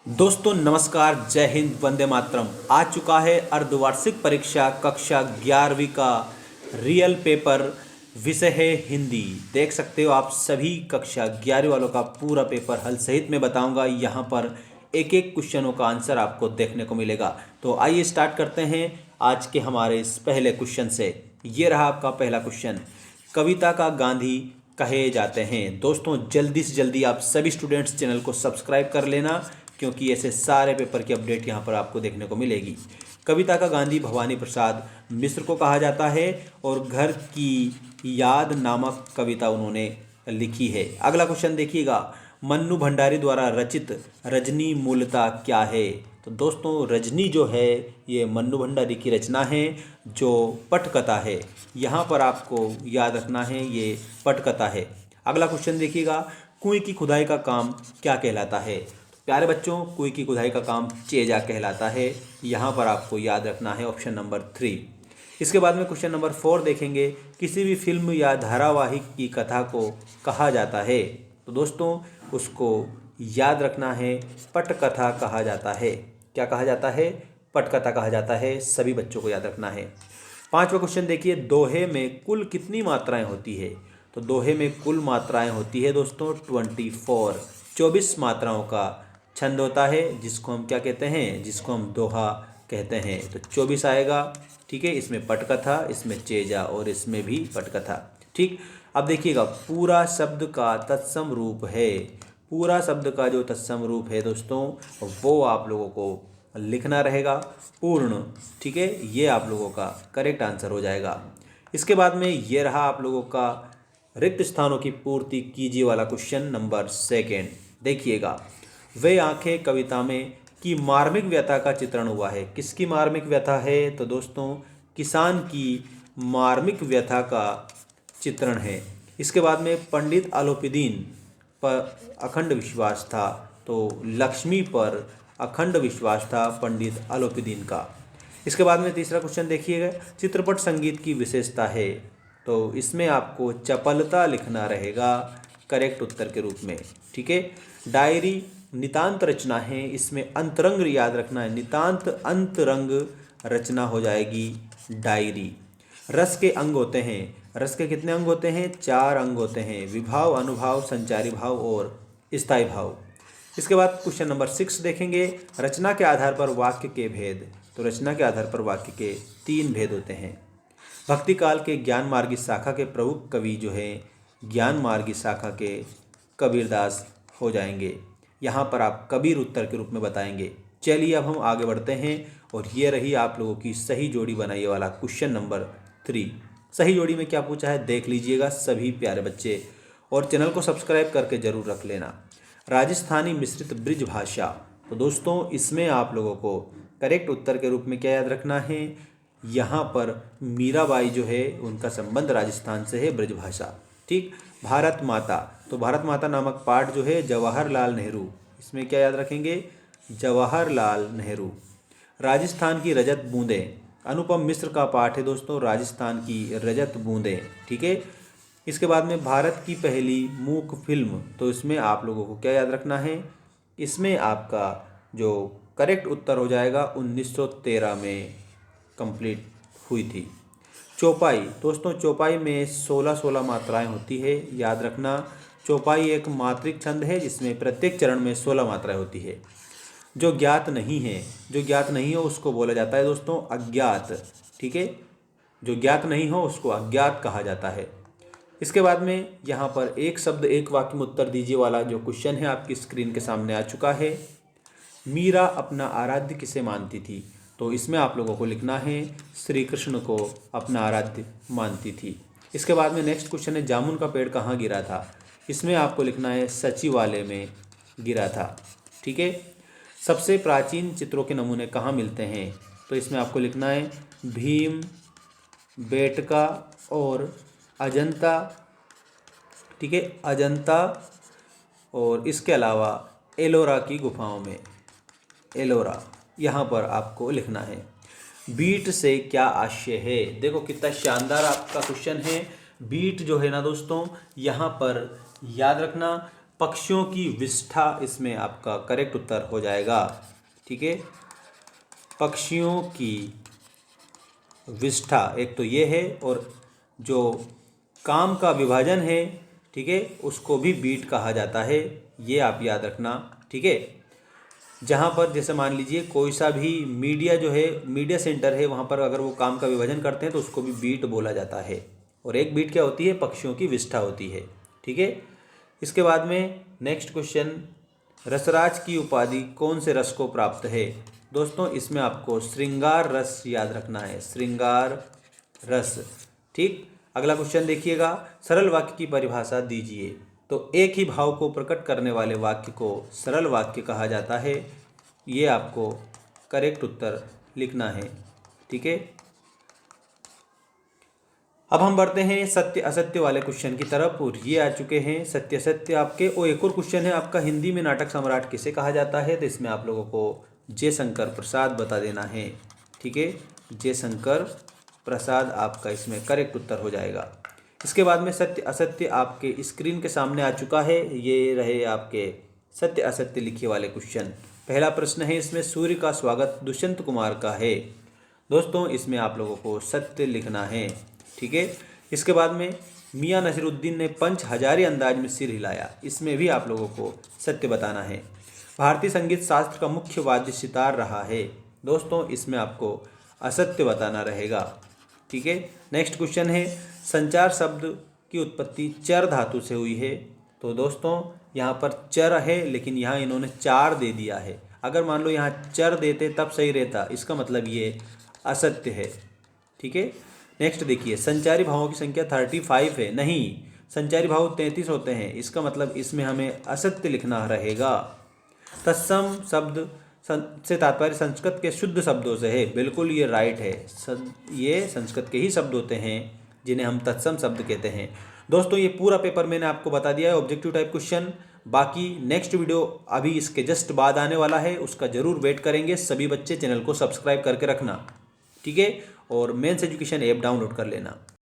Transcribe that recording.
दोस्तों नमस्कार, जय हिंद, वंदे मातरम। आ चुका है अर्धवार्षिक परीक्षा कक्षा 11वीं का रियल पेपर। विषय है हिंदी। देख सकते हो आप सभी कक्षा 11वीं वालों का पूरा पेपर हल सहित मैं बताऊंगा। यहाँ पर एक एक क्वेश्चनों का आंसर आपको देखने को मिलेगा। तो आइए स्टार्ट करते हैं आज के हमारे इस पहले क्वेश्चन से। ये रहा आपका पहला क्वेश्चन। कविता का गांधी कहे जाते हैं। दोस्तों जल्दी से जल्दी आप सभी स्टूडेंट्स चैनल को सब्सक्राइब कर लेना, क्योंकि ऐसे सारे पेपर की अपडेट यहाँ पर आपको देखने को मिलेगी। कविता का गांधी भवानी प्रसाद मिश्र को कहा जाता है और घर की याद नामक कविता उन्होंने लिखी है। अगला क्वेश्चन देखिएगा, मन्नू भंडारी द्वारा रचित रजनी मूलतः क्या है। तो दोस्तों रजनी जो है ये मन्नू भंडारी की रचना है जो पटकथा है। यहाँ पर आपको याद रखना है ये पटकथा है। अगला क्वेश्चन देखिएगा, कुएं की खुदाई का काम क्या कहलाता है। प्यारे बच्चों कुएं की खुदाई का काम चेजा कहलाता है। यहाँ पर आपको याद रखना है ऑप्शन नंबर 3। इसके बाद में क्वेश्चन नंबर 4 देखेंगे, किसी भी फिल्म या धारावाहिक की कथा को कहा जाता है। तो दोस्तों उसको याद रखना है पटकथा कहा जाता है। क्या कहा जाता है? पटकथा कहा जाता है। सभी बच्चों को याद रखना है। 5वां क्वेश्चन देखिए, दोहे में कुल कितनी मात्राएं होती है। तो दोहे में कुल मात्राएं होती है दोस्तों 24 मात्राओं का छंद होता है, जिसको हम क्या कहते हैं, जिसको हम दोहा कहते हैं। तो 24 आएगा। ठीक है, इसमें पटकथा, इसमें चेजा और इसमें भी पटकथा। ठीक, अब देखिएगा पूरा शब्द का तत्सम रूप है। पूरा शब्द का जो तत्सम रूप है दोस्तों वो आप लोगों को लिखना रहेगा पूर्ण। ठीक है, ये आप लोगों का करेक्ट आंसर हो जाएगा। इसके बाद में ये रहा आप लोगों का रिक्त स्थानों की पूर्ति कीजिए वाला क्वेश्चन नंबर 2। देखिएगा, वे आंखें कविता में की मार्मिक व्यथा का चित्रण हुआ है। किसकी मार्मिक व्यथा है? तो दोस्तों किसान की मार्मिक व्यथा का चित्रण है। इसके बाद में पंडित आलोपीदीन पर अखंड विश्वास था। तो लक्ष्मी पर अखंड विश्वास था पंडित आलोपीदीन का। इसके बाद में तीसरा क्वेश्चन देखिएगा, चित्रपट संगीत की विशेषता है। तो इसमें आपको चपलता लिखना रहेगा करेक्ट उत्तर के रूप में। ठीक है, डायरी नितांत रचना है, इसमें अंतरंग याद रखना है, नितांत अंतरंग रचना हो जाएगी डायरी। रस के अंग होते हैं। रस के कितने अंग होते हैं? 4 अंग होते हैं, विभाव, अनुभाव, संचारी भाव और स्थायी भाव। इसके बाद क्वेश्चन नंबर 6 देखेंगे, रचना के आधार पर वाक्य के भेद। तो रचना के आधार पर वाक्य के 3 भेद होते हैं। भक्ति काल के ज्ञान मार्गी शाखा के प्रमुख कवि जो है ज्ञान मार्गी शाखा के कबीरदास हो जाएंगे। यहाँ पर आप कबीर उत्तर के रूप में बताएंगे। चलिए अब हम आगे बढ़ते हैं और ये रही आप लोगों की सही जोड़ी बनाइए वाला क्वेश्चन नंबर 3। सही जोड़ी में क्या पूछा है देख लीजिएगा सभी प्यारे बच्चे, और चैनल को सब्सक्राइब करके जरूर रख लेना। राजस्थानी मिश्रित ब्रिज भाषा। तो दोस्तों इसमें आप लोगों को करेक्ट उत्तर के रूप में क्या याद रखना है, यहाँ पर मीराबाई जो है उनका संबंध राजस्थान से है, ब्रज भाषा। ठीक, भारत माता। तो भारत माता नामक पाठ जो है जवाहरलाल नेहरू, इसमें क्या याद रखेंगे, जवाहरलाल नेहरू। राजस्थान की रजत बूंदें, अनुपम मिश्र का पाठ है दोस्तों, राजस्थान की रजत बूंदें। ठीक है, इसके बाद में भारत की पहली मूक फिल्म। तो इसमें आप लोगों को क्या याद रखना है, इसमें आपका जो करेक्ट उत्तर हो जाएगा 1913 में कंप्लीट हुई थी। चौपाई। दोस्तों चौपाई में 16 मात्राएं होती है, याद रखना। चौपाई एक मात्रिक छंद है जिसमें प्रत्येक चरण में 16 मात्राएं होती है। जो ज्ञात नहीं है, जो ज्ञात नहीं हो उसको बोला जाता है दोस्तों अज्ञात। ठीक है, जो ज्ञात नहीं हो उसको अज्ञात कहा जाता है। इसके बाद में यहाँ पर एक शब्द एक वाक्य में उत्तर दीजिए वाला जो क्वेश्चन है आपकी स्क्रीन के सामने आ चुका है। मीरा अपना आराध्य किसे मानती थी। तो इसमें आप लोगों को लिखना है श्री कृष्ण को अपना आराध्य मानती थी। इसके बाद में नेक्स्ट क्वेश्चन है, जामुन का पेड़ कहाँ गिरा था। इसमें आपको लिखना है सचिवालय में गिरा था। ठीक है, सबसे प्राचीन चित्रों के नमूने कहाँ मिलते हैं। तो इसमें आपको लिखना है भीम बेटका और अजंता। ठीक है, अजंता और इसके अलावा एलोरा की गुफाओं में, एलोरा यहाँ पर आपको लिखना है। बीट से क्या आशय है। देखो कितना शानदार आपका क्वेश्चन है। बीट जो है ना दोस्तों यहाँ पर याद रखना, पक्षियों की विष्ठा इसमें आपका करेक्ट उत्तर हो जाएगा। ठीक है, पक्षियों की विष्ठा एक तो ये है, और जो काम का विभाजन है, ठीक है, उसको भी बीट कहा जाता है, ये आप याद रखना। ठीक है, जहाँ पर जैसे मान लीजिए कोई सा भी मीडिया जो है, मीडिया सेंटर है, वहाँ पर अगर वो काम का विभाजन करते हैं तो उसको भी बीट बोला जाता है। और एक बीट क्या होती है? पक्षियों की विष्ठा होती है। ठीक है, इसके बाद में नेक्स्ट क्वेश्चन, रसराज की उपाधि कौन से रस को प्राप्त है? दोस्तों इसमें आपको श्रृंगार रस याद रखना है, श्रृंगार रस। ठीक, अगला क्वेश्चन देखिएगा, सरल वाक्य की परिभाषा दीजिए। तो एक ही भाव को प्रकट करने वाले वाक्य को सरल वाक्य कहा जाता है, ये आपको करेक्ट उत्तर लिखना है। ठीक है, अब हम बढ़ते हैं सत्य असत्य वाले क्वेश्चन की तरफ, और ये आ चुके हैं सत्य सत्य आपके। और एक और क्वेश्चन है आपका, हिंदी में नाटक सम्राट किसे कहा जाता है? तो इसमें आप लोगों को जयशंकर प्रसाद बता देना है। ठीक है, जयशंकर प्रसाद आपका इसमें करेक्ट उत्तर हो जाएगा। इसके बाद में सत्य असत्य आपके स्क्रीन के सामने आ चुका है, ये रहे आपके सत्य असत्य लिखे वाले क्वेश्चन। पहला प्रश्न है इसमें, सूर्य का स्वागत दुष्यंत कुमार का है। दोस्तों इसमें आप लोगों को सत्य लिखना है। ठीक है, इसके बाद में मियां नसीरुद्दीन ने पंच हजारी अंदाज में सिर हिलाया, इसमें भी आप लोगों को सत्य बताना है। भारतीय संगीत शास्त्र का मुख्य वाद्य सितार रहा है। दोस्तों इसमें आपको असत्य बताना रहेगा। ठीक है, नेक्स्ट क्वेश्चन है, संचार शब्द की उत्पत्ति चर धातु से हुई है। तो दोस्तों यहाँ पर चर है, लेकिन यहाँ इन्होंने चार दे दिया है। अगर मान लो यहाँ चर देते तब सही रहता, इसका मतलब ये असत्य है। ठीक है, नेक्स्ट देखिए, संचारी भावों की संख्या 35 है। नहीं, संचारी भाव 33 होते हैं, इसका मतलब इसमें हमें असत्य लिखना रहेगा। तत्सम शब्द से तात्पर्य संस्कृत के शुद्ध शब्दों से है। बिल्कुल ये राइट है, ये संस्कृत के ही शब्द होते हैं जिन्हें हम तत्सम शब्द कहते हैं। दोस्तों ये पूरा पेपर मैंने आपको बता दिया है, ऑब्जेक्टिव टाइप क्वेश्चन। बाकी नेक्स्ट वीडियो अभी इसके जस्ट बाद आने वाला है, उसका जरूर वेट करेंगे। सभी बच्चे चैनल को सब्सक्राइब करके रखना। ठीक है, और मेंस एजुकेशन ऐप डाउनलोड कर लेना।